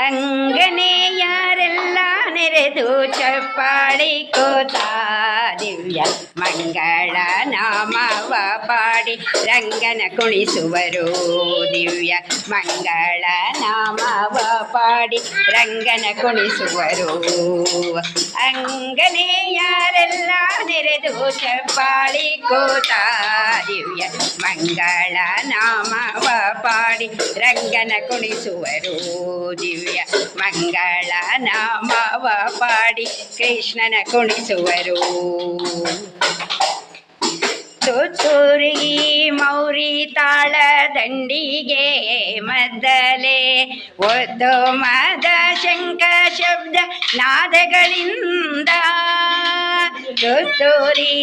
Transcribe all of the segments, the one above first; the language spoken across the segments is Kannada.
ಅಂಗನೆಯರೆಲ್ಲ ನೆರೆದು ಚಪ್ಪಾಳಿ ಕೋತಾ ದಿವ್ಯ ಮಂಗಳ ನಾಮವ ಪಾಡಿ ರಂಗನ ಕುಣಿಸುವರು. ದಿವ್ಯ ಮಂಗಳ ನಾಮವ ಪಾಡಿ ರಂಗನ ಕುಣಿಸುವರು. ಅಂಗನೆಯರೆಲ್ಲ ನೆರೆದು ಚಪ್ಪಾಳಿ ಕೋತಾ ದಿವ್ಯ ಮಂಗಳ ನಾಮವ ಪಾಡಿ ರಂಗನ ಕುಣಿಸುವರು. ದಿವ್ಯ ಮಂಗಳ ನಾಮವ ಪಾಡಿ ಕೃಷ್ಣನ ಕುಣಿಸುವರು. ತುತ್ತೂರಿ ಮೌರಿ ತಾಳ ದಂಡಿಗೆ ಮದ್ದಲೆ ಒದ್ದು ಮದ ಶಂಖ ಶಬ್ದ ನಾದಗಳಿಂದ. ತುತ್ತೂರಿ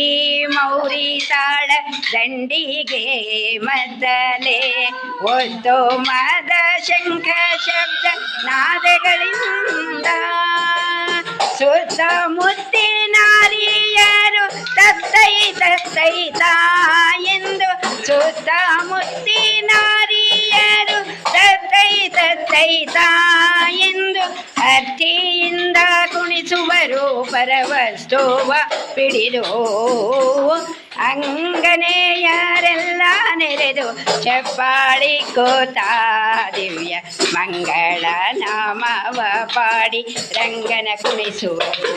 ಮೌರಿ ತಾಳ ದಂಡಿಗೆ ಮದ್ದಲೆ ಒದ್ದು ಮದ ಶಂಖ ಶಬ್ದ ನಾದಗಳಿಂದ. ಸುತ್ತಮುತ್ತಿನಾರಿಯರು ತತ್ತೈ ತತ್ತೈ ಎಂದು ಸುತ್ತಮುತ್ತಿನಾರಿಯರು ತತ್ತೈ ತತ್ತೈ ಎಂದು ಅರ್ತಿಯಿಂದ ಕುಣಿಸುವರು ಪರವಸ್ತುವ ಪಿಡಿದು. ಅಂಗನೆಯರೆಲ್ಲ ನೆರೆದು ಚಪ್ಪಾಳಿ ಕೋತಾ ದಿವ್ಯ ಮಂಗಳ ನಾಮವ ಪಾಡಿ ರಂಗನ ಕುಣಿಸುವರು.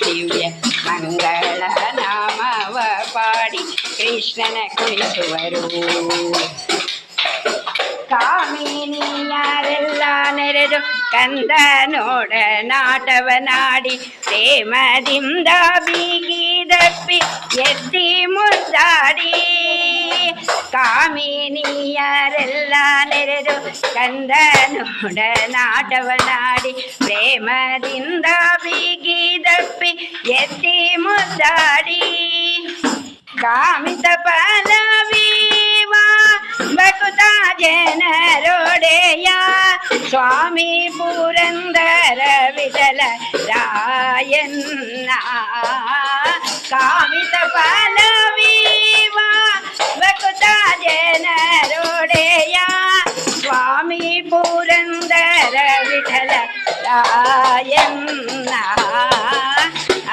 ದಿವ್ಯ ಮಂಗಳ ನಾಮವ ಪಾಡಿ ಕೃಷ್ಣನ ಕುಣಿಸುವರು. ಕಾಮಿನಿಯರೆಲ್ಲ ನೆರೆದು ಕಂದ ನೋಡ ನಾಟವನಾಡಿ ಪ್ರೇಮದಿಂದ ಬೀಗಿದಪ್ಪಿ ಎದ್ದಿ ಮುದ್ದಾಡಿ. ಕಾಮಿನಿಯರೆಲ್ಲ ನೆರೆದು ಕಂದ ನೋಡ ನಾಟವನಾಡಿ ಪ್ರೇಮದಿಂದ ಬೀಗಿದಪ್ಪಿ ಎದ್ದಿ ಮುದ್ದಾಡಿ. ಕಾಮಿತ ಫಲವೀವಾ ಬಕುತ ಜನರೊಡೆಯ ಸ್ವಾಮಿ ಪುರಂದರ ವಿಠಲ ರಾಯಣ್ಣ. ಕಾಮಿತ ಫಲವೀವಾ ಬಕುತ ಜನರೊಡೆಯ ಸ್ವಾಮಿ ಪುರಂದರ ವಿಠಲ ರಾಯಣ್ಣ.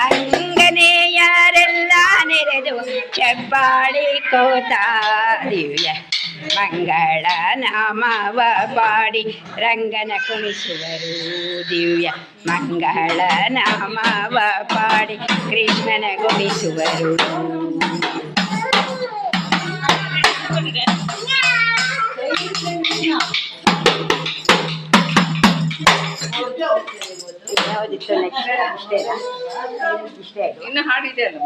ಅಂಗನೆಯರೆಲ್ಲ ನೆರೆದು ಚಪ್ಪಾಳಿ ಕೋತಾ ದಿವ್ಯ ಮಂಗಳ ನಾಮವ ಪಾಡಿ ರಂಗನ ಕುಣಿಸುವರು. ದಿವ್ಯ ಮಂಗಳ ನಾಮವ ಪಾಡಿ ಕೃಷ್ಣನ ಕುಣಿಸುವರು. ಯಾವುದಿತ್ತು ನೆಕ್ಸ್ಟ್ ಇಷ್ಟೇನಾ? ಇಷ್ಟೇ ಇನ್ನು ಹಾಡಿದೆ ಅಲ್ಲ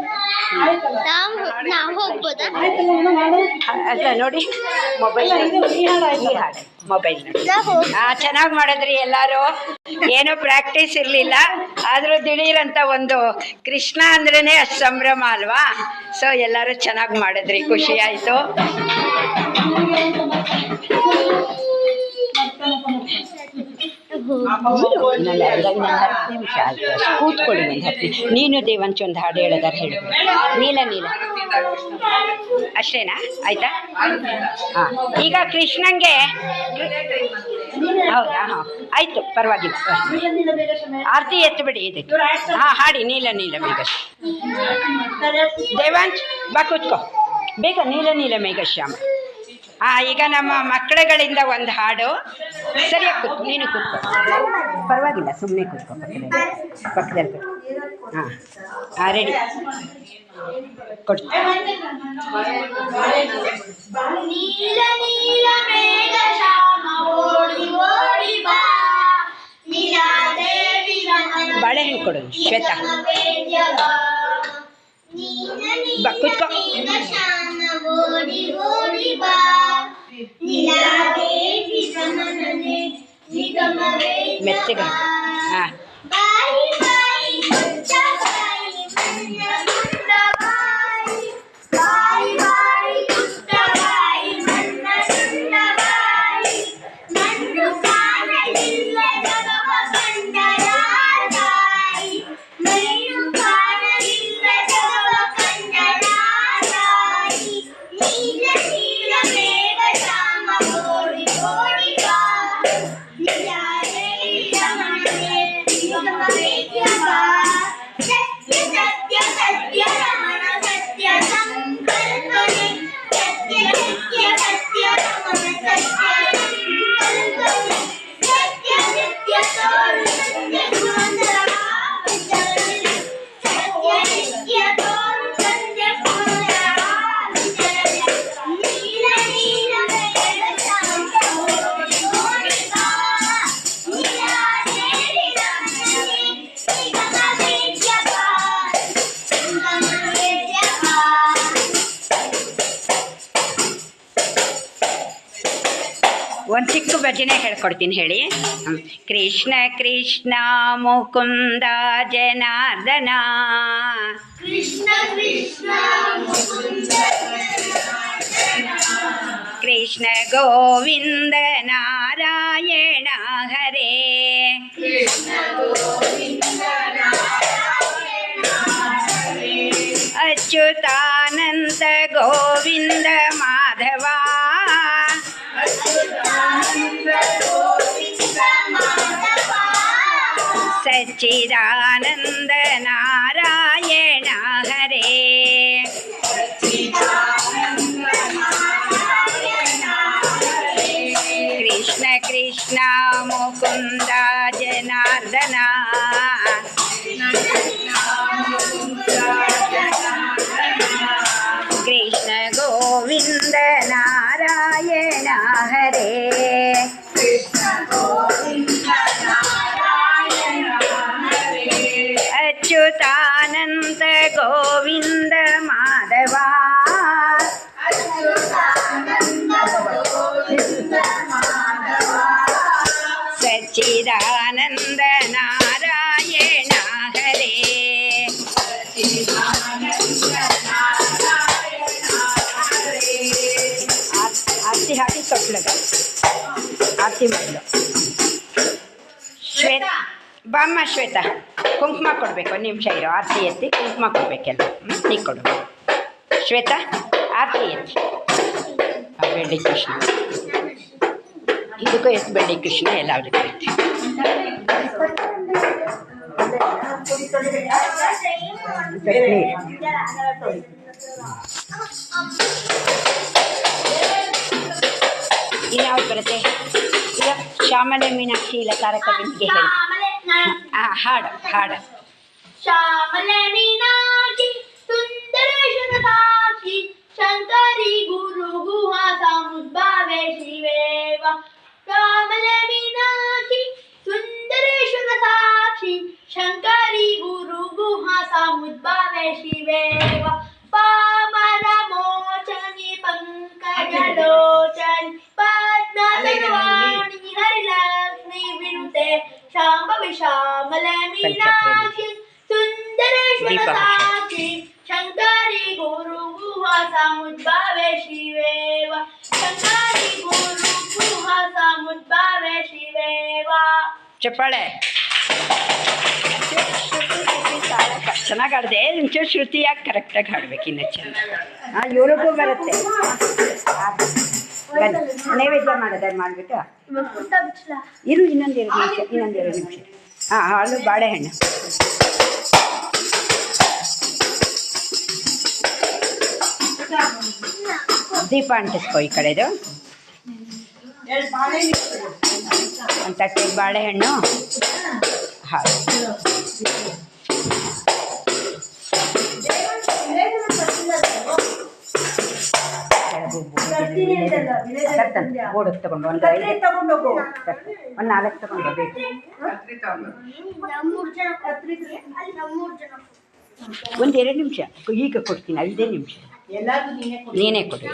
ಅಲ್ಲ ನೋಡಿ ಮೊಬೈಲ್ ಈ ಹಾಡು ಮೊಬೈಲ್ ಚೆನ್ನಾಗಿ ಮಾಡಿದ್ರಿ ಎಲ್ಲರೂ. ಏನೋ ಪ್ರಾಕ್ಟೀಸ್ ಇರಲಿಲ್ಲ ಆದರೂ ದಿಢೀರಂತ ಒಂದು ಕೃಷ್ಣ ಅಂದ್ರೇ ಅಷ್ಟು ಸಂಭ್ರಮ ಅಲ್ವಾ. ಸೊ ಎಲ್ಲರೂ ಚೆನ್ನಾಗಿ ಮಾಡಿದ್ರಿ, ಖುಷಿ ಆಯಿತು. ನಿಮಿಷ ಆಯ್ತು ಕೂತ್ಕೊಳ್ಳಿ. ಒಂದು 10 ನೀನು ದೇವಂಚ ಒಂದು ಹಾಡು ಹೇಳೋದಾರೆ ಹೇಳು. ನೀಲ ನೀಲ ಅಷ್ಟೇನಾ? ಆಯ್ತಾ? ಹಾಂ ಈಗ ಕೃಷ್ಣಂಗೆ ಹೌದಾ? ಹಾಂ ಆಯಿತು, ಪರವಾಗಿಲ್ಲ. ಆರತಿ ಎತ್ತುಬಿಡಿ ಇದಕ್ಕೆ. ಹಾಂ ಹಾಡಿ ನೀಲ ನೀಲ ಮೇಘ. ದೇವಾಂಚ್ ಬಾ ಕೂತ್ಕೋ ಬೇಗ. ನೀಲ ನೀಲ ಮೇಘಶ್ಯಾಮ. ಈಗ ನಮ್ಮ ಮಕ್ಕಳುಗಳಿಂದ ಒಂದು ಹಾಡು. ಸರಿಯಾಗಿ ಕೂತ್ಕೊ, ನೀನು ಕೂತ್ಕೊ, ಪರವಾಗಿಲ್ಲ, ಸುಮ್ಮನೆ ಕೂತ್ಕೊ ಪಕ್ಕದಲ್ಲಿ. ಹಾಂ ರೆಡಿ ಕೊಡ್ತೀನಿ. ಬಾಳೆಹಣ್ಣು ಕೊಡು ಶ್ವೇತಾ. ಬಾ ಕೂತ್ಕೋ. ಮೆತ್ತಗೆ ಹಾಂ ಒಂದು ಚಿಕ್ಕ ಭಜನೆ ಹೇಳ್ಕೊಡ್ತೀನಿ ಹೇಳಿ. ಕೃಷ್ಣ ಕೃಷ್ಣ ಮುಕುಂದ ಜನಾರ್ದನ, ಕೃಷ್ಣ ಕೃಷ್ಣ ಮುಕುಂದ ಕೃಷ್ಣ ಗೋವಿಂದ ನಾರಾಯಣ ಹರೇ, ಕೃಷ್ಣ ಗೋವಿಂದ ಅಚ್ಯುತಾನಂದ ಗೋವಿಂದ ಮಾಧವ, ಸಚ್ಚಿದಾನಂದ ನಾರಾಯಣ ಹರೇ, ಕೃಷ್ಣ ಕೃಷ್ಣ ಮುಕುಂದ ಜನಾರ್ದನ, ಕೃಷ್ಣ ಗೋವಿಂದ ನಾರಾಯಣ ಹರೇ, ಅಚ್ಯುತಾನಂದ ಗೋವಿಂದ ಮಾಧವ, ಸಚ್ಚಿದಾನಂದ ನಾರಾಯಣ ಹರೇ, ಆರತಿ ಹಾಕಿ ತೊಟ್ಲಗ ಆರತಿ ಮಾಡಲು. ಶ್ವೇತಾ ಬಾಮ್ಮ, ಶ್ವೇತಾ ಕುಂಕುಮ ಕೊಡಬೇಕು. ಒಂದು ನಿಮಿಷ ಇರೋ, ಆರತಿ ಎತ್ತಿ ಕುಂಕುಮ ಕೊಡಬೇಕೆಲ್ಲ. ನೀ ಕೊಡು ಶ್ವೇತಾ, ಆರತಿ ಎತ್ತಿ. ಬೆಳ್ಳಿ ಕೃಷ್ಣ ಇದಕ್ಕೂ ಎತ್ತು, ಬೆಳ್ಳಿ ಕೃಷ್ಣ ಎಲ್ಲದಕ್ಕೂ ಎತ್ತಿ. ಇನ್ಯಾವ್ದು ಬರುತ್ತೆ ಈಗ? ಶ್ಯಾಮಲೆ ಮೀನಾಕ್ಷಿ ಇಲ್ಲ ತಾರಕ ಬಿಂದಿಗೆ ಹೇಳಿ. ಹಾಡು ಹಾಡು. ಶ್ಯಾಮಲೆ ಮೀನಾಕ್ಷಿ ಸುಂದರೇಶ್ವರ ಸಾಕ್ಷಿ ಶಂಕರಿ ಗುರು ಗುಹಾ ಸಮುದ್ಭಾವೆ ಶಿವೇವ. ಶ್ಯಾಮಲೆ ಮೀನಾಕ್ಷಿ ಸುಂದರೇಶ್ವರ ಸಾಕ್ಷಿ ಶಂಕರಿ ಗುರು ಗುಹಾ ಸಮುದ್ಭಾವೆ ಶಿವೇವ. ಪಾಮರ ಮೋಚನಿ ಪಂಕಜಲೋಚನಿ ಪದ್ಮಸರ್ವಾಣಿ ಹರಿಲಕ್ಷ್ಮಿ ವಿನುತೆ ಶಾಂಭವಿ ಶ್ಯಾಮಲೆ ಮೀನಾಕ್ಷಿ ಸುಂದರೇಶ್ವರ ಸಾಕ್ಷಿ ಶಂಕರಿ ಗುರು ಗುಹಾ ಸಮುದ್ಭಾವೆ ಶಿವೇವ. ಶಂಕರಿ ಗುರು ಗುಹಾ ಸಮುದ್ಭಾವೆ ಶಿವೇವ. ಚಪ್ಪಾಳೆ. ಚೆನ್ನಾಗಿ ಹಾಡಿದೆ, ಒಂಚೂರು ಶ್ರುತಿಯಾಗಿ ಕರೆಕ್ಟಾಗಿ ಹಾಡ್ಬೇಕು, ಇನ್ನೂ ಚೆಂದ. ಇವ್ರಿಗೂ ಬರುತ್ತೆ. ಬನ್ನಿ ನೈವೇದ್ಯ ಮಾಡೋದು ಮಾಡಿಬಿಟ್ಟು ಇರು, ಇನ್ನೊಂದೆರಡು ನಿಮಿಷ. ಹಾಲು ಬಾಳೆಹಣ್ಣು. ದೀಪ ಅಂಟಿಸ್ಕೊ ಈ ಕಡೆದು. ಒಂದು ತಟ್ಟೆ ಬಾಳೆಹಣ್ಣು, ಹಾಲು. ಓಡೋದು ತಗೊಂಡು ಒಂದು 5 ತಗೊಂಡೋಗು, ಒಂದು 4 ತಗೊಂಡು ಬೇಕು. ಒಂದು 2 ನಿಮಿಷ ಈಗ ಕೊಡ್ತೀನಿ, 5 ನಿಮಿಷ ನೀನೇ ಕೊಡು.